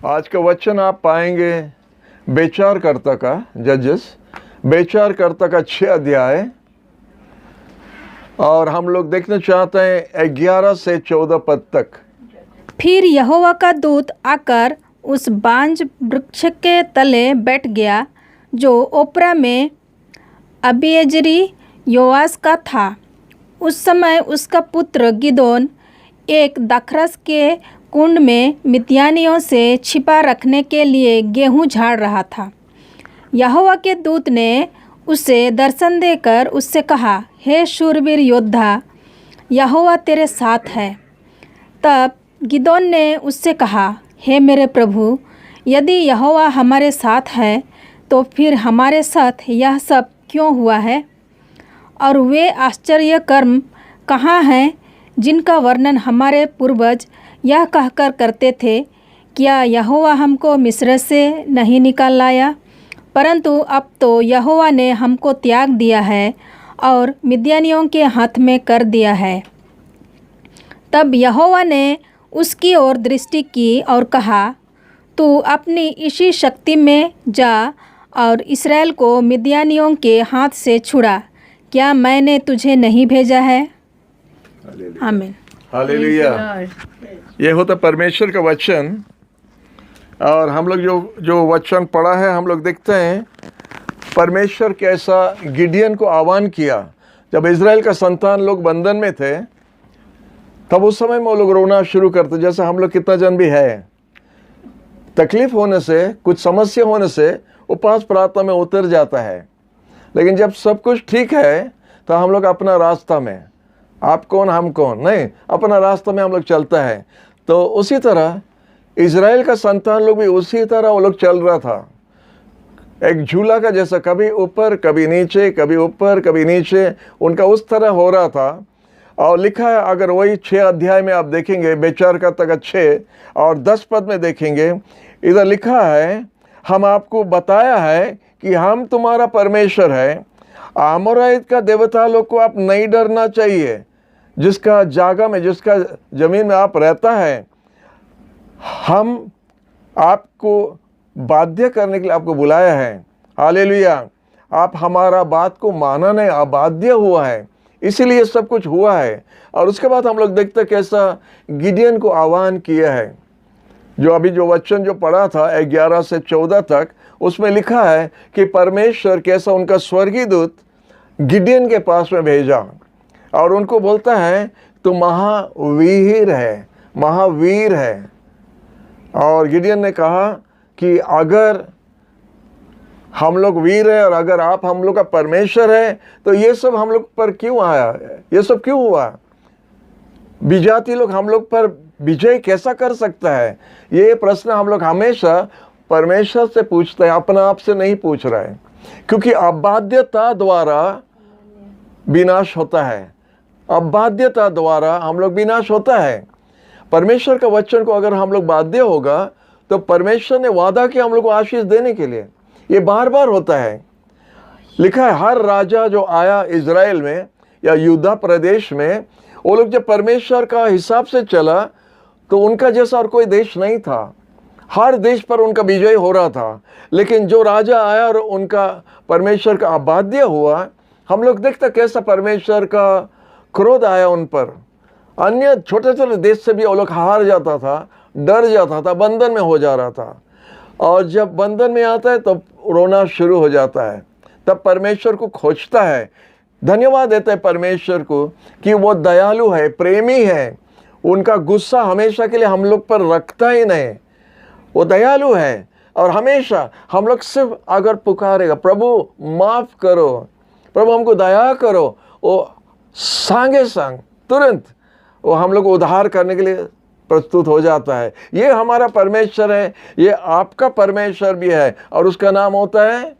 आज का वचन आप पाएंगे बेचारकर्ता का, जजेस बेचारकर्ता का 6 अध्याय, और हम लोग देखना चाहते हैं 11 से 14 पद तक। फिर यहोवा का दूत आकर उस बांज वृक्ष के तले बैठ गया जो ओप्रा में अबीएजरी योआस का था। उस समय उसका पुत्र गिदोन एक दाखरस के कुंड में मिद्यानियों से छिपा रखने के लिए गेहूं झाड़ रहा था। यहोवा के दूत ने उसे दर्शन देकर उससे कहा, हे शूरवीर योद्धा, यहोवा तेरे साथ है। तब गिदोन ने उससे कहा, हे मेरे प्रभु, यदि यहोवा हमारे साथ है तो फिर हमारे साथ यह सब क्यों हुआ है? और वे आश्चर्य कर्म कहाँ हैं जिनका वर्णन हमारे पूर्वज यह कहकर करते थे, क्या यहोवा हमको मिस्र से नहीं निकाल लाया? परंतु अब तो यहोवा ने हमको त्याग दिया है और मिद्यानियों के हाथ में कर दिया है। तब यहोवा ने उसकी ओर दृष्टि की और कहा, तू अपनी इसी शक्ति में जा और इस्राएल को मिद्यानियों के हाथ से छुड़ा। क्या मैंने तुझे नहीं भेजा है? आमीन। हालेलुया। ये होता परमेश्वर का वचन। और हम लोग जो वचन पढ़ा है, हम लोग देखते हैं परमेश्वर कैसा गिडियन को आह्वान किया। जब इज़राइल का संतान लोग बंधन में थे, तब उस समय में वो लोग रोना शुरू करते, जैसे हम लोग कितना जन भी है। तकलीफ होने से, कुछ समस्या होने से उपवास प्रार्थना में उतर जाता है। लेकिन जब सब कुछ ठीक है तो हम लोग अपना रास्ता में, आप कौन हम कौन, नहीं, अपना रास्ता में हम लोग चलता है। तो उसी तरह इज़राइल का संतान लोग भी उसी तरह वो लोग चल रहा था, एक झूला का जैसा, कभी ऊपर कभी नीचे, कभी ऊपर कभी नीचे, उनका उस तरह हो रहा था। और लिखा है, अगर वही 6 अध्याय में आप देखेंगे, बेचारकर्ता का 6 और 10 पद में देखेंगे, इधर लिखा है, हम आपको बताया है कि हम तुम्हारा परमेश्वर है। आमोराइत का देवता लोग को आप नहीं डरना चाहिए, जिसका जागा में, जिसका जमीन में आप रहता है। हम आपको बाध्य करने के लिए आपको बुलाया है। हालेलुया। आप हमारा बात को माना नहीं, अबाध्य हुआ है, इसीलिए सब कुछ हुआ है। और उसके बाद हम लोग देखते कैसा गिडियन को आह्वान किया है। जो अभी जो वचन जो पढ़ा था 11 से 14 तक, उसमें लिखा है कि परमेश्वर कैसा उनका स्वर्गीय दूत गिडियन के पास में भेजा और उनको बोलता है, तू महावीर है, महावीर है। और गिडियन ने कहा कि अगर हम लोग वीर है और अगर आप हम लोग का परमेश्वर है, तो ये सब हम लोग पर क्यों आया, ये सब क्यों हुआ? विजाति लोग हम लोग पर विजय कैसा कर सकता है? ये प्रश्न हम लोग हमेशा परमेश्वर से पूछते हैं, अपना आप से नहीं पूछ रहे हैं। क्योंकि अबाध्यता द्वारा विनाश होता है, अबाध्यता द्वारा हम लोग विनाश होता है। परमेश्वर का वचन को अगर हम लोग बाध्य होगा, तो परमेश्वर ने वादा किया हम लोग को आशीष देने के लिए। ये बार बार होता है। लिखा है, हर राजा जो आया इज़राइल में या यूदा प्रदेश में, वो लोग जब परमेश्वर का हिसाब से चला तो उनका जैसा और कोई देश नहीं था। हर देश पर उनका विजय हो रहा था। लेकिन जो राजा आया और उनका परमेश्वर का अबाध्य हुआ, हम लोग देखते कैसा परमेश्वर का क्रोध आया उन पर। अन्य छोटे छोटे देश से भी वो लोग हार जाता था, डर जाता था, बंधन में हो जा रहा था। और जब बंधन में आता है तब रोना शुरू हो जाता है, तब परमेश्वर को खोजता है, धन्यवाद देता है परमेश्वर को कि वो दयालु है, प्रेमी है, उनका गुस्सा हमेशा के लिए हम लोग पर रखता ही नहीं, वो दयालु है। और हमेशा हम लोग सिर्फ अगर पुकारेगा, प्रभु माफ़ करो, प्रभु हमको दया करो, वो सांगे सांग तुरंत वो हम लोग को उद्धार करने के लिए प्रस्तुत हो जाता है। ये हमारा परमेश्वर है, ये आपका परमेश्वर भी है, और उसका नाम होता है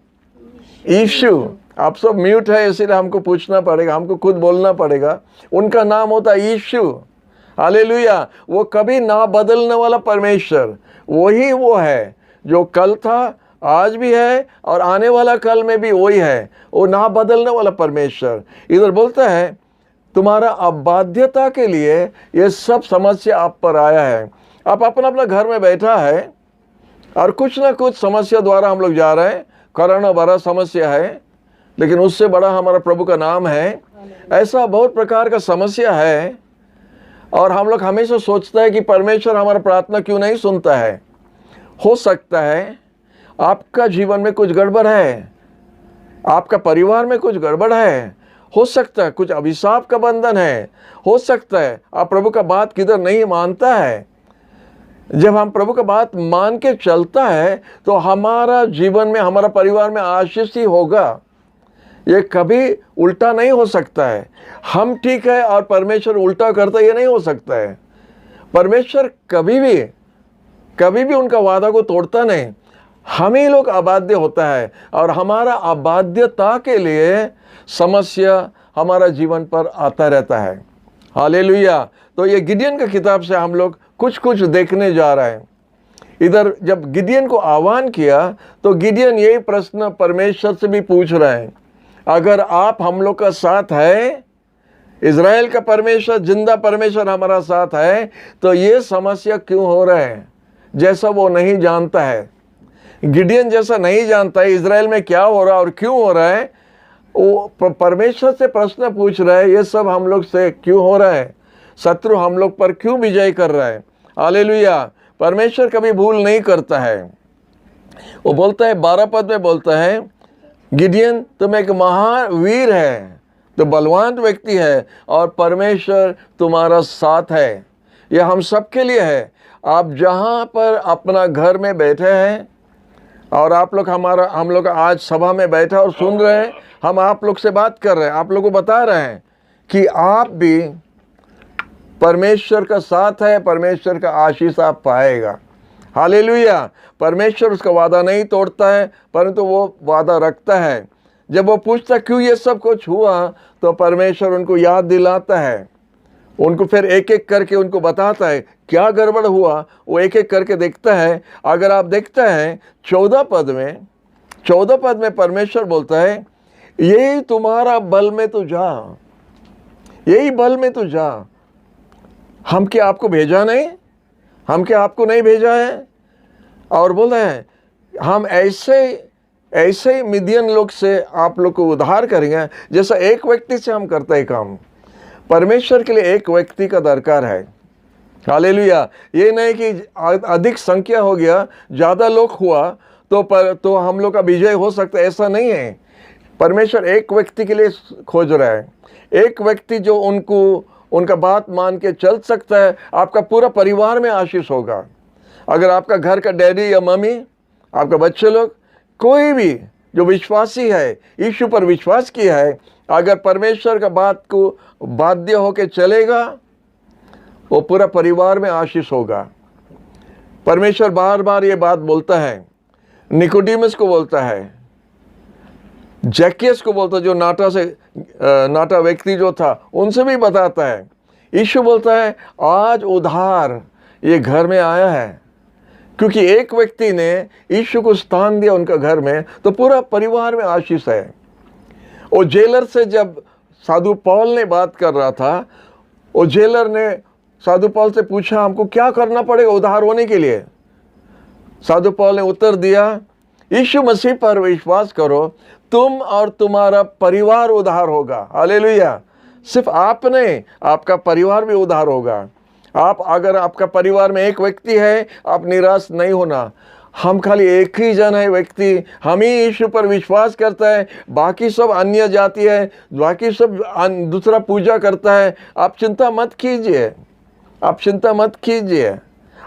यीशु। आप सब म्यूट है, इसीलिए हमको पूछना पड़ेगा, हमको खुद बोलना पड़ेगा। उनका नाम होता है यीशु। हालेलुया। वो कभी ना बदलने वाला परमेश्वर, वही वो है जो कल था, आज भी है और आने वाला कल में भी वही है। वो ना बदलने वाला परमेश्वर इधर बोलता है, तुम्हारा अबाध्यता के लिए ये सब समस्या आप पर आया है। आप अपना अपना घर में बैठा है, और कुछ ना कुछ समस्या द्वारा हम लोग जा रहे हैं। कोरोना बड़ा समस्या है, लेकिन उससे बड़ा हमारा प्रभु का नाम है। ऐसा बहुत प्रकार का समस्या है, और हम लोग हमेशा सोचते हैं कि परमेश्वर हमारा प्रार्थना क्यों नहीं सुनता है। हो सकता है आपका जीवन में कुछ गड़बड़ है, आपका परिवार में कुछ गड़बड़ है, हो सकता है कुछ अभिशाप का बंधन है, हो सकता है आप प्रभु का बात किधर नहीं मानता है। जब हम प्रभु का बात मान के चलता है तो हमारा जीवन में, हमारा परिवार में आशीष ही होगा। ये कभी उल्टा नहीं हो सकता है। हम ठीक है और परमेश्वर उल्टा करता, ये नहीं हो सकता है। परमेश्वर कभी भी उनका वादा को तोड़ता नहीं। हम ही लोग अबाध्य होता है, और हमारा अबाध्यता के लिए समस्या हमारा जीवन पर आता रहता है। हालेलुया। तो ये गिडियन का किताब से हम लोग कुछ देखने जा रहे हैं। इधर जब गिडियन को आह्वान किया तो गिडियन यही प्रश्न परमेश्वर से भी पूछ रहे हैं, अगर आप हम लोग का साथ है, इज़राइल का परमेश्वर, जिंदा परमेश्वर हमारा साथ है, तो ये समस्या क्यों हो रहा है? जैसा वो नहीं जानता है, गिडियन जैसा नहीं जानता है इज़राइल में क्या हो रहा है और क्यों हो रहा है। वो परमेश्वर से प्रश्न पूछ रहा है, ये सब हम लोग से क्यों हो रहा है? शत्रु हम लोग पर क्यों विजय कर रहा है? हालेलुया। परमेश्वर कभी भूल नहीं करता है। वो बोलता है 12 पद में बोलता है, गिडियन तुम एक महावीर है, तो बलवान व्यक्ति है, और परमेश्वर तुम्हारा साथ है। यह हम सब के लिए है। आप जहाँ पर अपना घर में बैठे हैं, और आप लोग हम लोग आज सभा में बैठे और सुन रहे हैं, हम आप लोग से बात कर रहे हैं, आप लोग को बता रहे हैं कि आप भी परमेश्वर का साथ है, परमेश्वर का आशीष आप पाएगा। हालेलुया। परमेश्वर उसका वादा नहीं तोड़ता है, परंतु वो वादा रखता है। जब वो पूछता क्यों ये सब कुछ हुआ, तो परमेश्वर उनको याद दिलाता है, उनको फिर एक एक करके उनको बताता है क्या गड़बड़ हुआ। वो एक एक करके देखता है। अगर आप देखते हैं 14 पद में परमेश्वर बोलता है, यही तुम्हारा बल में तो जा, यही बल में तो जा। हम क्या आपको भेजा नहीं? हम क्या आपको नहीं भेजा है? और बोल रहे हैं हम ऐसे मिदियन लोग से आप लोग को उद्धार करेंगे, जैसा एक व्यक्ति से हम करते हैं काम। परमेश्वर के लिए एक व्यक्ति का दरकार है। हालेलुया। ये नहीं कि अधिक संख्या हो गया, ज़्यादा लोग हुआ तो हम लोग का विजय हो सकता है, ऐसा नहीं है। परमेश्वर एक व्यक्ति के लिए खोज रहा है, एक व्यक्ति जो उनका बात मान के चल सकता है। आपका पूरा परिवार में आशीष होगा। अगर आपका घर का डैडी या मम्मी, आपका बच्चे लोग, कोई भी जो विश्वासी है, यीशु पर विश्वास किया है, अगर परमेश्वर का बात को बाध्य होकर चलेगा, वो पूरा परिवार में आशीष होगा। परमेश्वर बार बार ये बात बोलता है, निकोडिमस को बोलता है, जैकियस को बोलता है, जो नाटा व्यक्ति जो था, उनसे भी बताता है। यीशु बोलता है आज उद्धार ये घर में आया है, क्योंकि एक व्यक्ति ने यीशु को स्थान दिया उनका घर में, तो पूरा परिवार में आशीष है। वो जेलर से जब साधु पौल ने बात कर रहा था, वो जेलर ने साधु पौल से पूछा हमको क्या करना पड़ेगा उद्धार होने के लिए? साधु पौल ने उत्तर दिया, यीशु मसीह पर विश्वास करो, तुम और तुम्हारा परिवार उद्धार होगा। हालेलुया। सिर्फ आप नहीं, आपका परिवार भी उद्धार होगा। अगर आपका परिवार में एक व्यक्ति है, आप निराश नहीं होना। हम खाली एक ही जन है व्यक्ति, हम ही यीशु पर विश्वास करता है, बाकी सब अन्य जाति है, बाकी सब दूसरा पूजा करता है। आप चिंता मत कीजिए, आप चिंता मत कीजिए,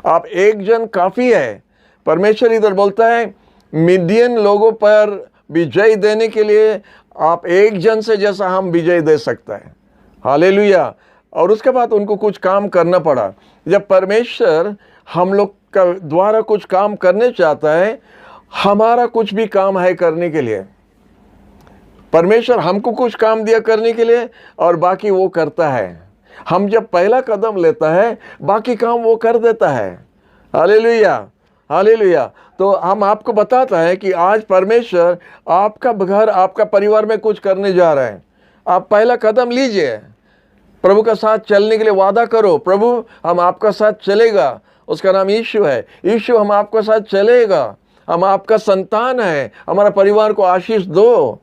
आप एक जन काफ़ी है। परमेश्वर इधर बोलता है मिडियन लोगों पर विजय देने के लिए आप एक जन से जैसा हम विजय दे सकता है। हालेलुया। और उसके बाद उनको कुछ काम करना पड़ा। जब परमेश्वर हम लोग का द्वारा कुछ काम करने चाहता है, हमारा कुछ भी काम है करने के लिए। परमेश्वर हमको कुछ काम दिया करने के लिए और बाकी वो करता है। हम जब पहला कदम लेता है, बाकी काम वो कर देता है। Hallelujah, hallelujah. तो हम आपको बताता है कि आज परमेश्वर आपका घर, आपका परिवार में कुछ करने जा रहे हैं। आप पहला कदम लीजिए, प्रभु का साथ चलने के लिए वादा करो, प्रभु हम आपका साथ चलेगा। उसका नाम यीशु है। यीशु हम आपके साथ चलेगा, हम आपका संतान है, हमारा परिवार को आशीष दो।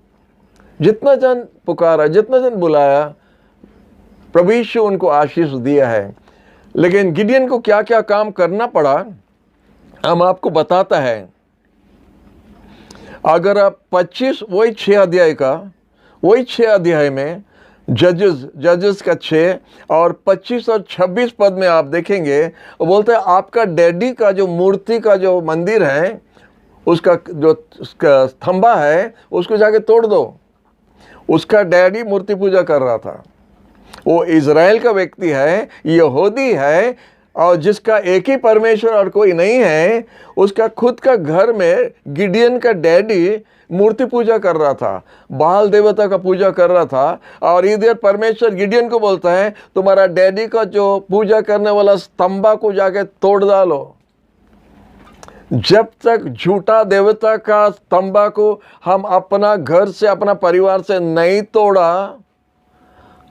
जितना जन पुकारा, जितना जन बुलाया, प्रभु यीशु उनको आशीष दिया है। लेकिन गिडियन को क्या क्या काम करना पड़ा हम आपको बताता है। अगर आप 25 वही 6 अध्याय में जजेस का 6 और 25 और 26 पद में आप देखेंगे, वो बोलते हैं आपका डैडी का जो मूर्ति का जो मंदिर है, उसका स्तंभा है, उसको जाके तोड़ दो। उसका डैडी मूर्ति पूजा कर रहा था। वो इज़राइल का व्यक्ति है, यहूदी है, और जिसका एक ही परमेश्वर और कोई नहीं है। उसका खुद का घर में गिडियन का डैडी मूर्ति पूजा कर रहा था, बाल देवता का पूजा कर रहा था। और इधर परमेश्वर गिडियन को बोलता है तुम्हारा डैडी का जो पूजा करने वाला स्तंभा को जाके तोड़ डालो। जब तक झूठा देवता का स्तंभा को हम अपना घर से, अपना परिवार से नहीं तोड़ा,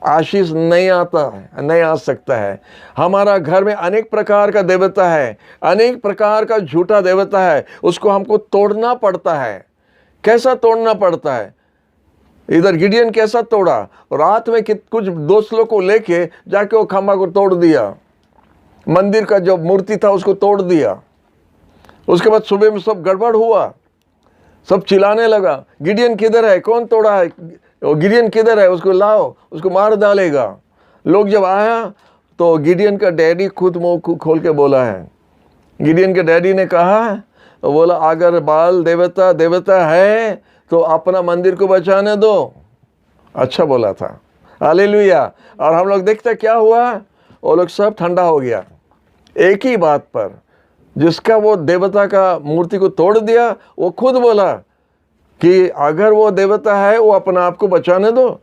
आशीष नहीं आ सकता है। हमारा घर में अनेक प्रकार का देवता है, अनेक प्रकार का झूठा देवता है, उसको हमको तोड़ना पड़ता है। कैसा तोड़ना पड़ता है? इधर गिडियन कैसा तोड़ा? रात में कुछ दोस्त लोग को लेके जाके वो खंभा को तोड़ दिया, मंदिर का जो मूर्ति था उसको तोड़ दिया। उसके बाद सुबह में सब गड़बड़ हुआ, सब चिल्लाने लगा गिडियन किधर है, कौन तोड़ा है, गिडियन किधर है, उसको लाओ, उसको मार डालेगा। लोग जब आया तो गिडियन का डैडी खुद मुंह खोल के बोला है। गिडियन के डैडी ने कहा, बोला अगर बाल देवता है तो अपना मंदिर को बचाने दो। अच्छा बोला था, हालेलुया। और हम लोग देखते क्या हुआ, वो लोग सब ठंडा हो गया एक ही बात पर। जिसका वो देवता का मूर्ति को तोड़ दिया, वो खुद बोला कि अगर वो देवता है वो अपना आप को बचाने दो,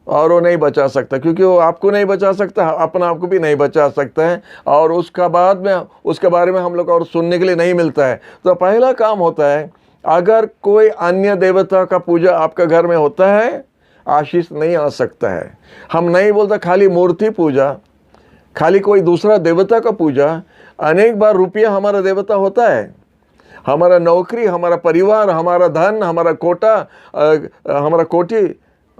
और वो नहीं बचा सकता, क्योंकि वो आपको नहीं बचा सकता, अपना आप को भी नहीं बचा सकता है। और उसका बाद में उसके बारे में हम लोग और सुनने के लिए नहीं मिलता है। तो पहला काम होता है, अगर कोई अन्य देवता का पूजा आपका घर में होता है, आशीष नहीं आ सकता है। हम नहीं बोलते खाली मूर्ति पूजा, खाली कोई दूसरा देवता का पूजा। अनेक बार रुपया हमारा देवता होता है, हमारा नौकरी, हमारा परिवार, हमारा धन, हमारा कोटा, हमारा कोठी,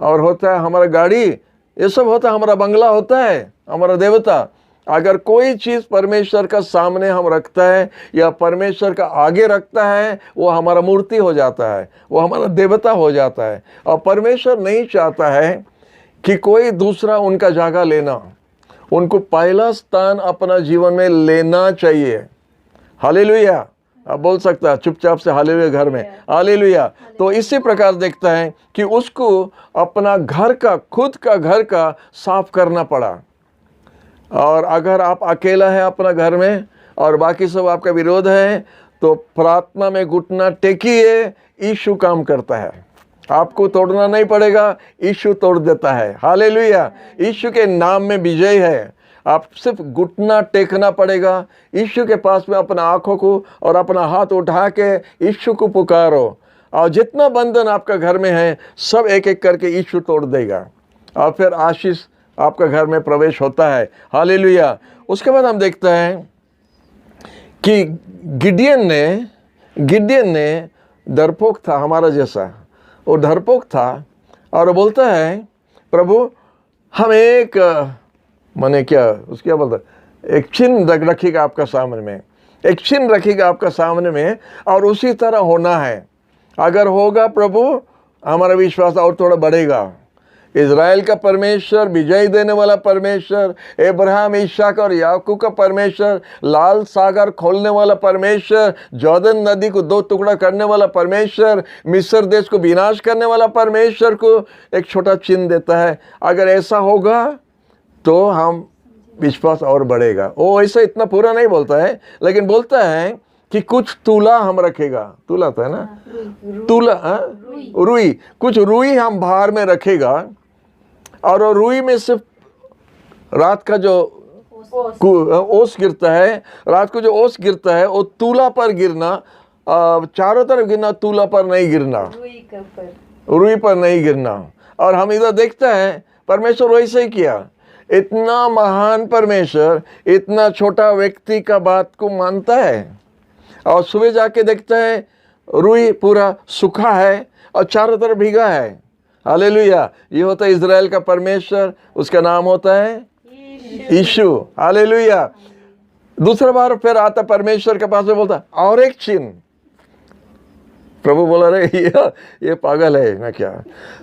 और होता है हमारा गाड़ी, ये सब होता है, हमारा बंगला होता है हमारा देवता। अगर कोई चीज़ परमेश्वर का सामने हम रखता है या परमेश्वर का आगे रखता है, वो हमारा मूर्ति हो जाता है, वो हमारा देवता हो जाता है। और परमेश्वर नहीं चाहता है कि कोई दूसरा उनका जगह लेना, उनको पहला स्थान अपना जीवन में लेना चाहिए। हालेलुया। आप बोल सकता है चुपचाप से हालेलुया घर में, हालेलुया। तो इसी प्रकार देखता है कि उसको अपना घर का, खुद का घर का साफ करना पड़ा। और अगर आप अकेला है अपना घर में और बाकी सब आपका विरोध है, तो प्रार्थना में घुटना टेकिए, यीशु काम करता है। आपको तोड़ना नहीं पड़ेगा, यीशु तोड़ देता है। हालेलुया। यीशु के नाम में विजय है। आप सिर्फ घुटना टेकना पड़ेगा, यीशु के पास में अपना आंखों को और अपना हाथ उठा के यीशु को पुकारो, और जितना बंधन आपका घर में है सब एक एक करके यीशु तोड़ देगा, और फिर आशीष आपका घर में प्रवेश होता है। हालेलुया। उसके बाद हम देखते हैं कि गिडियन ने डरपोक था, हमारा जैसा वो डरपोक था, और वो बोलता है प्रभु हम एक माने क्या उसके क्या बोलता, एक चिन्ह रखिएगा आपका सामने में, एक चिन्ह रखिएगा आपका सामने में, और उसी तरह होना है। अगर होगा प्रभु, हमारा विश्वास और थोड़ा बढ़ेगा। इज़राइल का परमेश्वर, विजय देने वाला परमेश्वर, अब्राहम, इसहाक और याकूब का परमेश्वर, लाल सागर खोलने वाला परमेश्वर, जॉर्दन नदी को 2 टुकड़ा करने वाला परमेश्वर, मिस्र देश को विनाश करने वाला परमेश्वर को एक छोटा चिन्ह देता है। अगर ऐसा होगा तो हम विश्वास और बढ़ेगा। वो ऐसा इतना पूरा नहीं बोलता है, लेकिन बोलता है कि कुछ तुला हम रखेगा। तुला था ना, तुला, रुई, कुछ रुई हम बाहर में रखेगा, और रुई में सिर्फ रात का जो ओस गिरता है, रात को जो ओस गिरता है वो तुला पर गिरना, चारों तरफ गिरना, तुला पर नहीं गिरना, रुई पर नहीं गिरना। और हम इधर देखते हैं परमेश्वर वैसे ही किया। इतना महान परमेश्वर इतना छोटा व्यक्ति का बात को मानता है। और सुबह जाके देखता है रुई पूरा सूखा है और चारों तरफ भीगा है। हालेलुया। ये होता है इज़राइल का परमेश्वर, उसका नाम होता है यीशु। हालेलुया। दूसरा बार फिर आता परमेश्वर के पास में, बोलता और एक चिन्ह। प्रभु बोला रे ये पागल है ना क्या।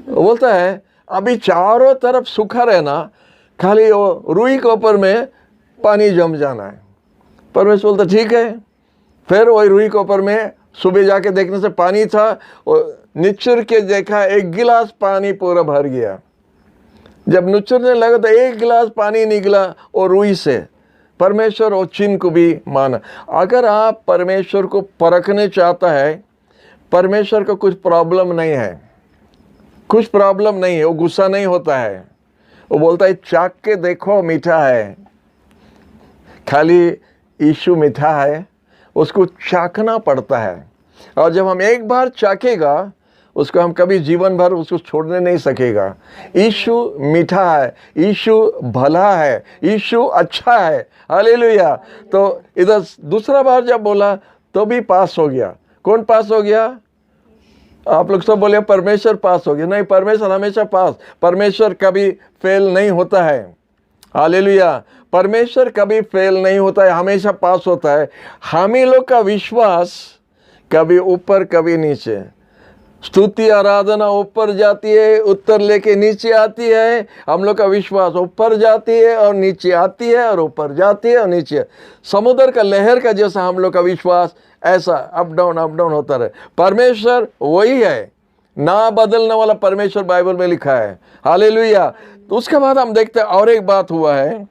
वो बोलता है अभी चारों तरफ सूखा रहना, खाली वो रुई के ऊपर में पानी जम जाना है। परमेश्वर बोलता ठीक है। फिर वही रुई के ऊपर में सुबह जाके देखने से पानी था, और निचुर के देखा एक गिलास पानी पूरा भर गया। जब निचुरने लगा तो एक गिलास पानी निकला और रुई से। परमेश्वर और चिन्ह को भी माना। अगर आप परमेश्वर को परखने चाहता है, परमेश्वर को कुछ प्रॉब्लम नहीं है, कुछ प्रॉब्लम नहीं है, वो गुस्सा नहीं होता है। वो बोलता है चाक के देखो मीठा है। खाली यीशु मीठा है, उसको चाखना पड़ता है। और जब हम एक बार चाखेगा, उसको हम कभी जीवन भर उसको छोड़ने नहीं सकेगा। यीशु मीठा है, यीशु भला है, यीशु अच्छा है। हालेलुया। तो इधर दूसरा बार जब बोला तो भी पास हो गया। कौन पास हो गया? आप लोग सब बोले परमेश्वर पास हो गया। नहीं, परमेश्वर हमेशा पास। परमेश्वर कभी फेल नहीं होता है। हालेलुया। परमेश्वर कभी फेल नहीं होता है, हमेशा पास होता है। हम ही लोग का विश्वास कभी ऊपर कभी नीचे। स्तुति आराधना ऊपर जाती है, उत्तर लेके नीचे आती है। हम लोग का विश्वास ऊपर जाती है और नीचे आती है, और ऊपर जाती है और नीचे। समुद्र का लहर का जैसा हम लोग का विश्वास ऐसा अप डाउन होता रहे। परमेश्वर वही है, ना बदलने वाला परमेश्वर बाइबल में लिखा है। हालेलुया। तो उसके बाद हम देखते हैं और एक बात हुआ है।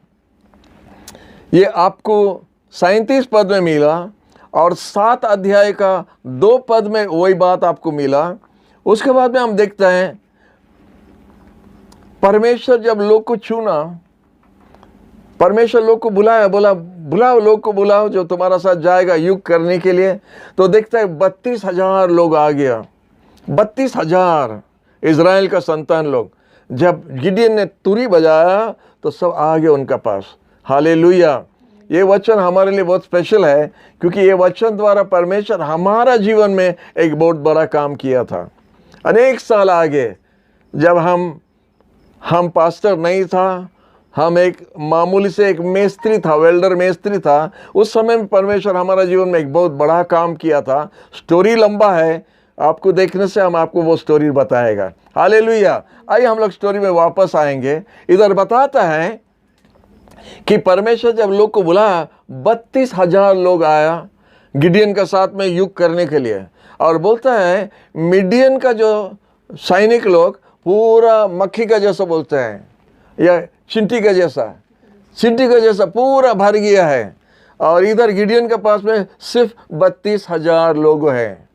ये आपको 37 पद में मिला, और 7 अध्याय का 2 पद में वही बात आपको मिला। उसके बाद में हम देखते हैं परमेश्वर जब लोग को चुना, परमेश्वर लोग को बुलाया, बोला बुलाओ, लोग को बुलाओ जो तुम्हारा साथ जाएगा युद्ध करने के लिए। तो देखते हैं 32,000 लोग आ गया। 32,000 इज़राइल का संतान लोग। जब गिडियन ने तुरी बजाया तो सब आ गए उनका पास। हालेलुया। ये वचन हमारे लिए बहुत स्पेशल है, क्योंकि ये वचन द्वारा परमेश्वर हमारा जीवन में एक बहुत बड़ा काम किया था। अनेक साल आगे जब हम पास्टर नहीं था, हम एक मामूली से एक मेस्त्री था, वेल्डर मेस्त्री था, उस समय में परमेश्वर हमारा जीवन में एक बहुत बड़ा काम किया था। स्टोरी लंबा है, आपको देखने से हम आपको वो स्टोरी बताएगा। हालेलुया। आइए हम लोग स्टोरी में वापस आएंगे। इधर बताता है कि परमेश्वर जब लोग को बुलाया, 32,000 लोग आया गिडियन के साथ में युद्ध करने के लिए। और बोलता है मिडियन का जो सैनिक लोग पूरा मक्खी का जैसा बोलते हैं, या चींटी का जैसा पूरा भर गया है। और इधर गिडियन के पास में सिर्फ 32,000 लोग हैं।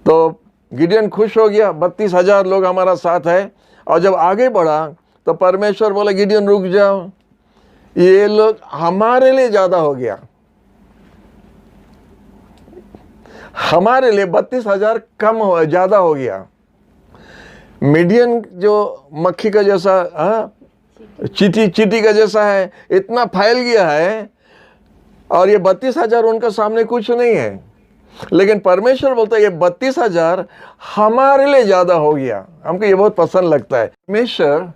तो गिडियन खुश हो गया, 32,000 लोग हमारा साथ है। और जब आगे बढ़ा तो परमेश्वर बोला गिडियन रुक जाओ, ये लोग हमारे लिए ज़्यादा हो गया। हमारे लिए 32,000 कम हो, ज़्यादा हो गया। मीडियन जो मक्खी का जैसा, चींटी का जैसा है, इतना फैल गया है, और ये 32,000 उनके सामने कुछ नहीं है। लेकिन परमेश्वर बोलता है ये 32,000 हमारे लिए ज़्यादा हो गया। हमको ये बहुत पसंद लगता है। परमेश्वर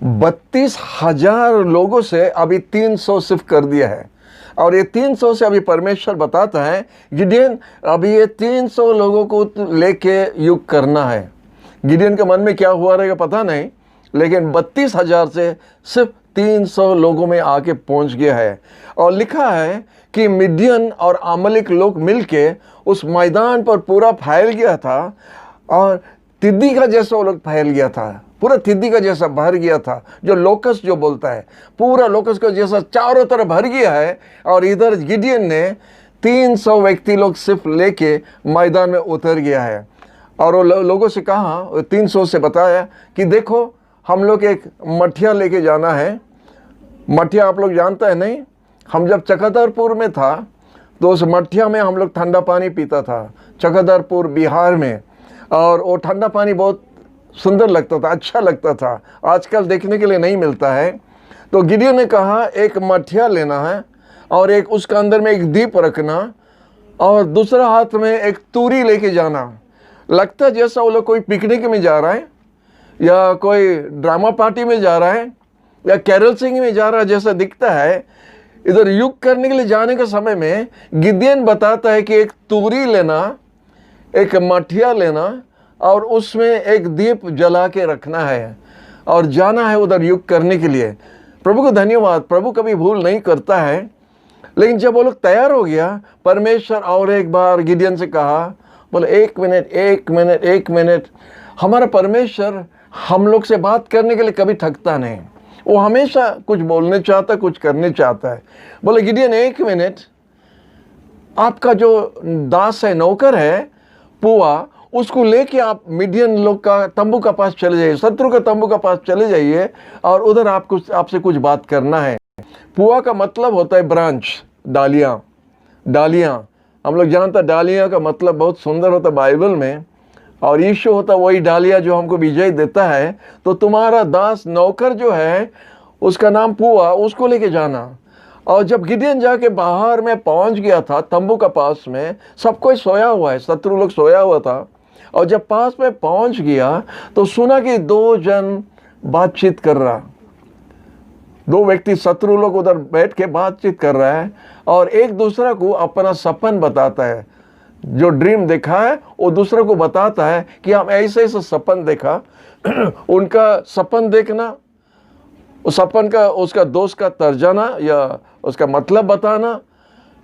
32,000 लोगों से अभी 300 सिर्फ कर दिया है। और ये 300 से अभी परमेश्वर बताता है गिडियन अभी ये 300 लोगों को लेके युद्ध करना है। गिडियन के मन में क्या हुआ रहेगा पता नहीं, लेकिन 32,000 से सिर्फ 300 लोगों में आके पहुंच गया है। और लिखा है कि मिडियन और अमलिक लोग मिलके उस मैदान पर पूरा फैल गया था, और तिद्दी का जैसा वो लोग फैल गया था, पूरा तिद्दी का जैसा भर गया था। जो लोकस जो बोलता है, पूरा लोकस का जैसा चारों तरफ भर गया है। और इधर गिडियन ने 300 व्यक्ति लोग सिर्फ लेके मैदान में उतर गया है। और वो लोगों से कहा, 300 से बताया कि देखो हम लोग एक मठिया लेके जाना है। मठिया आप लोग जानते हैं नहीं? हम जब चक्रधरपुर में था तो उस मठिया में हम लोग ठंडा पानी पीता था, चक्रधरपुर बिहार में। और वो ठंडा पानी बहुत सुंदर लगता था, अच्छा लगता था। आजकल देखने के लिए नहीं मिलता है। तो गिडियन ने कहा एक मठिया लेना है और एक उसका अंदर में एक दीप रखना और दूसरा हाथ में एक तूरी लेके जाना। लगता जैसा वो लोग कोई पिकनिक में जा रहा है या कोई ड्रामा पार्टी में जा रहा है या कैरल सिंगिंग में जा रहा है जैसा दिखता है। इधर युद्ध करने के लिए जाने के समय में गिदियन बताता है कि एक तूरी लेना, एक मठिया लेना और उसमें एक दीप जला के रखना है और जाना है उधर युद्ध करने के लिए। प्रभु को धन्यवाद, प्रभु कभी भूल नहीं करता है। लेकिन जब वो लोग तैयार हो गया, परमेश्वर और एक बार गिडियन से कहा, बोले एक मिनट। हमारा परमेश्वर हम लोग से बात करने के लिए कभी थकता नहीं, वो हमेशा कुछ बोलने चाहता, कुछ करने चाहता है। बोले गिडियन एक मिनट, आपका जो दास है, नौकर है पुआ, उसको लेके आप मिडियन लोग का तंबू का पास चले जाइए, शत्रु का तंबू का पास चले जाइए और उधर आपसे कुछ बात करना है। पुआ का मतलब होता है ब्रांच, डालियाँ। हम लोग जानते हैं डालियाँ का मतलब बहुत सुंदर होता है बाइबल में, और यीशु होता वही डालिया जो हमको विजय देता है। तो तुम्हारा दास नौकर जो है उसका नाम पुआ, उसको लेके जाना। और जब गिडियन जाके बाहर में पहुंच गया था तंबू का पास में, सब कोई सोया हुआ है, शत्रु लोग सोया हुआ था। और जब पास में पहुंच गया तो सुना कि दो जन बातचीत कर रहा, दो व्यक्ति शत्रु लोग उधर बैठ के बातचीत कर रहा है और एक दूसरा को अपना सपन बताता है। जो ड्रीम देखा है वो दूसरे को बताता है कि हम ऐसे सपन देखा। उनका सपन देखना, उस सपन का उसका दोस्त का तर्जमा या उसका मतलब बताना,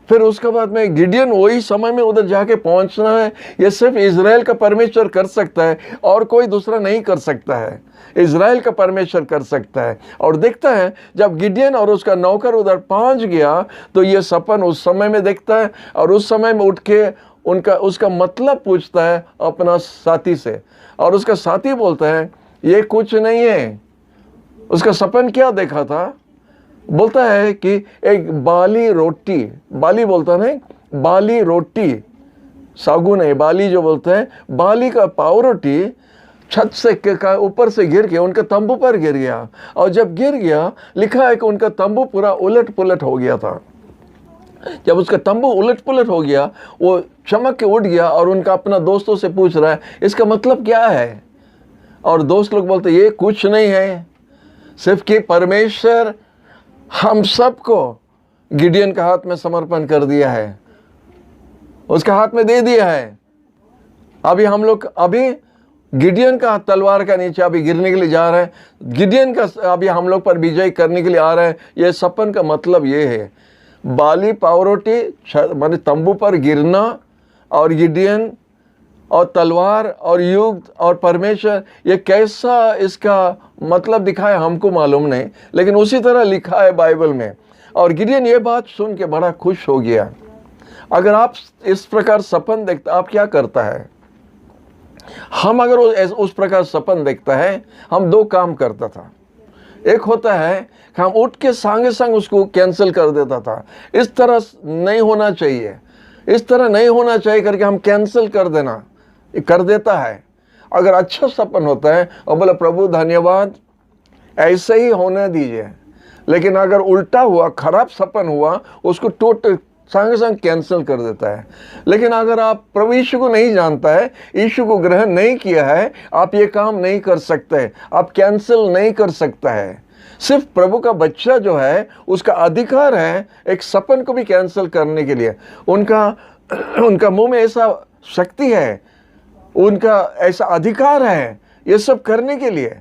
फिर उसके बाद में गिडियन वही समय में उधर जाके पहुंचना है। ये सिर्फ इज़राइल का परमेश्वर कर सकता है और कोई दूसरा नहीं कर सकता है, इज़राइल का परमेश्वर कर सकता है। और देखता है जब गिडियन और उसका नौकर उधर पहुंच गया तो ये सपन उस समय में देखता है और उस समय में उठ के उसका मतलब पूछता है अपना साथी से, और उसका साथी बोलता है ये कुछ नहीं है। उसका सपन क्या देखा था? बोलता है कि एक बाली रोटी, बाली बोलता है, बाली रोटी, सागु नहीं, बाली जो बोलते हैं, बाली का पाव रोटी छत से ऊपर से गिर के उनका तंबू पर गिर गया। और जब गिर गया, लिखा है कि उनका तंबू पूरा उलट पुलट हो गया था। जब उसका तंबू उलट पुलट हो गया, वो चमक के उठ गया और उनका अपना दोस्तों से पूछ रहा है इसका मतलब क्या है। और दोस्त लोग बोलते ये कुछ नहीं है, सिर्फ कि परमेश्वर हम सबको गिडियन का हाथ में समर्पण कर दिया है, उसका हाथ में दे दिया है। अभी हम लोग गिडियन का तलवार का नीचे अभी गिरने के लिए जा रहे हैं, गिडियन का अभी हम लोग पर विजय करने के लिए आ रहे हैं। ये सपन का मतलब ये है, बाली पावरोटी माने तंबू पर गिरना और गिडियन और तलवार और युद्ध और परमेश्वर, ये कैसा इसका मतलब दिखा है हमको मालूम नहीं, लेकिन उसी तरह लिखा है बाइबल में। और गिडियन ये बात सुन के बड़ा खुश हो गया। अगर आप इस प्रकार सपन देखते, आप क्या करता है? हम अगर उस प्रकार सपन देखता है, हम दो काम करता था। एक होता है कि हम उठ के संगे संग उसको कैंसिल कर देता था, इस तरह नहीं होना चाहिए, इस तरह नहीं होना चाहिए करके हम कैंसिल कर देता है। अगर अच्छा सपन होता है और बोले प्रभु धन्यवाद, ऐसे ही होने दीजिए। लेकिन अगर उल्टा हुआ, खराब सपन हुआ, उसको टोटल संग संग कैंसिल कर देता है। लेकिन अगर आप प्रभु यीशु को नहीं जानता है, यीशु को ग्रहण नहीं किया है, आप ये काम नहीं कर सकते, आप कैंसिल नहीं कर सकता है। सिर्फ प्रभु का बच्चा जो है उसका अधिकार है एक सपन को भी कैंसिल करने के लिए। उनका मुंह में ऐसा शक्ति है, उनका ऐसा अधिकार है ये सब करने के लिए।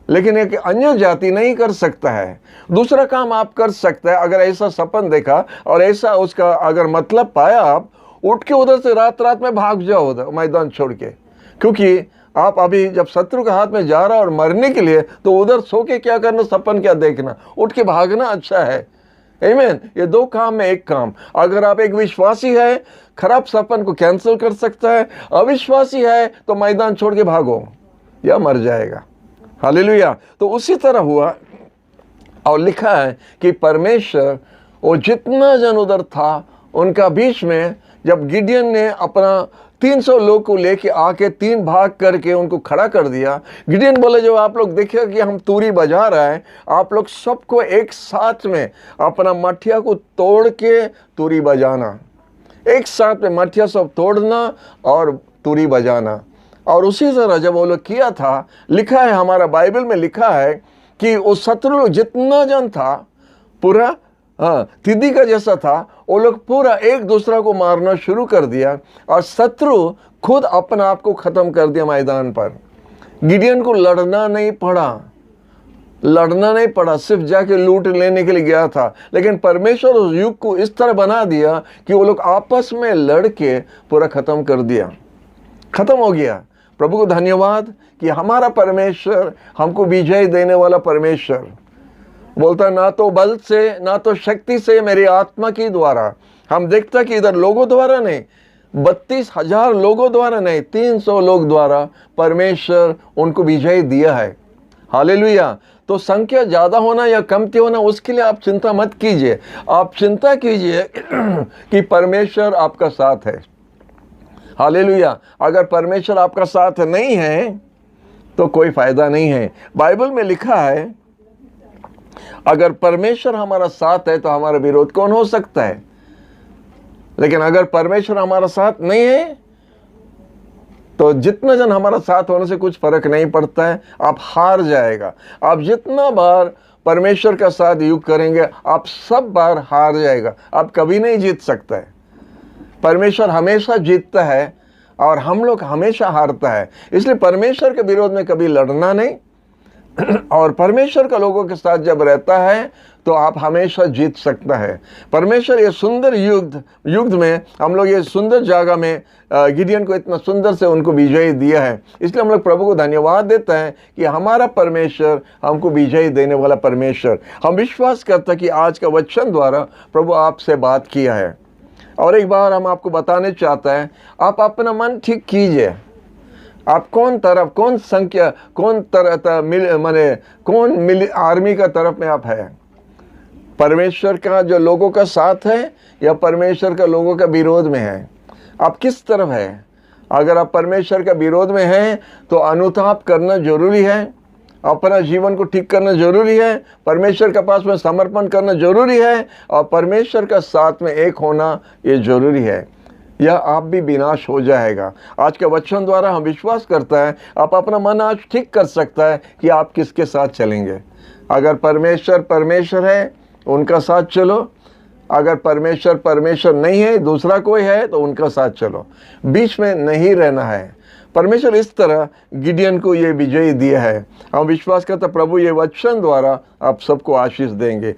लेकिन एक अन्य जाति नहीं कर सकता है। दूसरा काम आप कर सकते हैं, अगर ऐसा सपन देखा और ऐसा उसका अगर मतलब पाया, आप उठ के उधर से रात में भाग जाओ उधर मैदान छोड़ के। क्योंकि आप अभी जब शत्रु के हाथ में जा रहा और मरने के लिए, तो उधर सो के क्या करना, सपन क्या देखना, उठ के भागना अच्छा है। आमीन। ये दो काम में एक काम। अगर आप एक विश्वासी है, खराब सपन को कैंसिल कर सकता है, अविश्वासी है तो मैदान छोड़ के भागो या मर जाएगा। हालेलुया। तो उसी तरह हुआ। और लिखा है कि परमेश्वर वो जितना जन उधर था उनका बीच में जब गिडियन ने अपना 300 लोग को लेके आके 3 भाग करके उनको खड़ा कर दिया, गिडियन बोले जब आप लोग देखिए कि हम तूरी बजा रहा है, आप लोग सबको एक साथ में अपना मठिया को तोड़ के तूरी बजाना, एक साथ में मठिया सब तोड़ना और तूरी बजाना। और उसी तरह जब वो लोग किया था, लिखा है हमारा बाइबल में लिखा है कि उस शत्रु लोग जितना जन था पूरा तिदी का जैसा था, वो लोग पूरा एक दूसरा को मारना शुरू कर दिया और शत्रु खुद अपने आप को खत्म कर दिया मैदान पर। गिडियन को लड़ना नहीं पड़ा, सिर्फ जाके लूट लेने के लिए गया था। लेकिन परमेश्वर उस युग को इस तरह बना दिया कि वो लोग आपस में लड़ के पूरा खत्म कर दिया, खत्म हो गया। प्रभु को धन्यवाद कि हमारा परमेश्वर हमको विजय देने वाला परमेश्वर बोलता, ना तो बल से ना तो शक्ति से, मेरी आत्मा की द्वारा। हम देखते कि इधर लोगों द्वारा नहीं, 32,000 लोगों द्वारा नहीं, 300 लोग द्वारा परमेश्वर उनको विजय दिया है। हालेलुया। तो संख्या ज़्यादा होना या कमती होना उसके लिए आप चिंता मत कीजिए, आप चिंता कीजिए कि परमेश्वर आपका साथ है। हालेलुया। अगर परमेश्वर आपका साथ नहीं है तो कोई फायदा नहीं है। बाइबल में लिखा है, अगर परमेश्वर हमारा साथ है तो हमारा विरोध कौन हो सकता है। लेकिन अगर परमेश्वर हमारा साथ नहीं है तो जितना जन हमारा साथ होने से कुछ फर्क नहीं पड़ता है, आप हार जाएगा। आप जितना बार परमेश्वर का साथ युग करेंगे, आप सब बार हार जाएगा, आप कभी नहीं जीत सकता है। परमेश्वर हमेशा जीतता है और हम लोग हमेशा हारता है। इसलिए परमेश्वर के विरोध में कभी लड़ना नहीं, और परमेश्वर का लोगों के साथ जब रहता है तो आप हमेशा जीत सकता है। परमेश्वर ये सुंदर युग में हम लोग ये सुंदर जगह में गिडियन को इतना सुंदर से उनको विजय दिया है। इसलिए हम लोग प्रभु को धन्यवाद देते हैं कि हमारा परमेश्वर हमको विजय देने वाला परमेश्वर। हम विश्वास करते हैं कि आज का वचन द्वारा प्रभु आपसे बात किया है। और एक बार हम आपको बताने चाहते हैं, आप अपना मन ठीक कीजिए, आप कौन संख्या कौन आर्मी का तरफ में आप है, परमेश्वर का जो लोगों का साथ है या परमेश्वर का लोगों का विरोध में है, आप किस तरफ है। अगर आप परमेश्वर का विरोध में हैं तो अनुताप करना जरूरी है, अपना जीवन को ठीक करना जरूरी है, परमेश्वर के पास में समर्पण करना जरूरी है और परमेश्वर का साथ में एक होना ये जरूरी है, यह आप भी विनाश हो जाएगा। आज के वचन द्वारा हम विश्वास करता है आप अपना मन आज ठीक कर सकता है कि आप किसके साथ चलेंगे। अगर परमेश्वर है उनका साथ चलो, अगर परमेश्वर नहीं है, दूसरा कोई है तो उनका साथ चलो, बीच में नहीं रहना है। परमेश्वर इस तरह गिडियन को ये विजय दिया है। हम विश्वास करते प्रभु ये वचन द्वारा आप सबको आशीष देंगे।